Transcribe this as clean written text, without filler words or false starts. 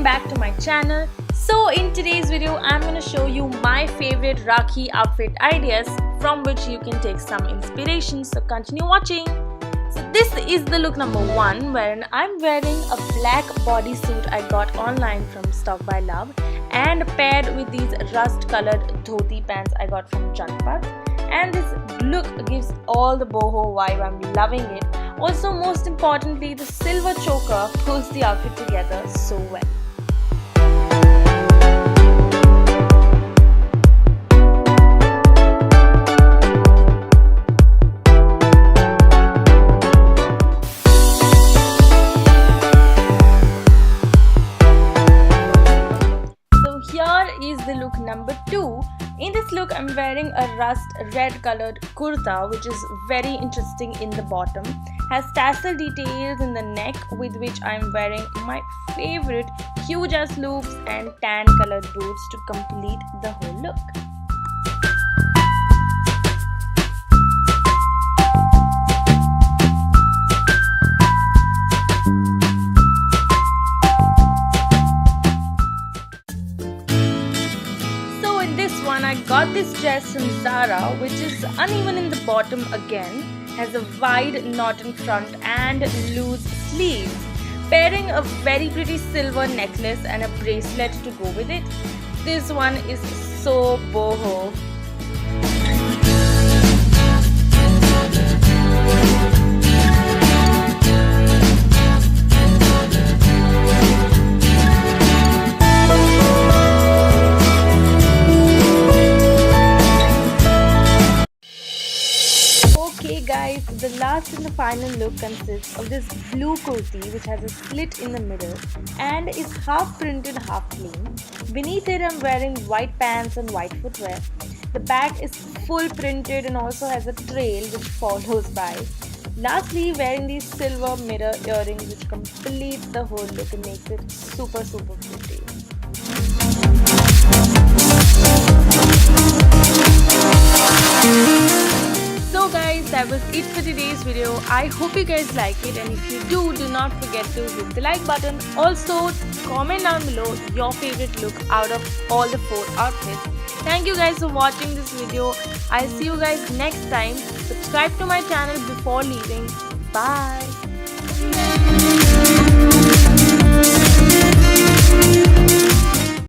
welcome back to my channel. So in today's video I'm going to show you my favorite Rakhi outfit ideas from which you can take some inspiration, so continue watching. So this is the look number 1, wherein I'm wearing a black bodysuit I got online from Stock by Love and paired with these rust colored dhoti pants I got from Janpat. And this look gives all the boho vibe. I'm loving it. Also, most importantly, the silver choker pulls the outfit together so well. Here is the look number 2. In this look I'm wearing a rust red colored kurta, which is very interesting in the bottom, has tassel details in the neck, with which I'm wearing my favorite huge ass loops and tan colored boots to complete the whole look. I got this dress from Zara, which is uneven in the bottom again, has a wide knot in front and loose sleeves, pairing a very pretty silver necklace and a bracelet to go with it. This one is so boho. Okay guys, the last and the final look consists of this blue kurti which has a slit in the middle and is half printed, half plain. Beneath it I'm wearing white pants and white footwear. The back is full printed and also has a trail which follows by. Lastly, wearing these silver mirror earrings which completes the whole look and makes it super pretty. So guys, that was it for today's video. I hope you guys like it, and if you do not forget to hit the like button. Also, comment down below your favorite look out of all the 4 outfits. Thank you guys for watching this video. I'll see you guys next time. Subscribe to my channel before leaving. Bye.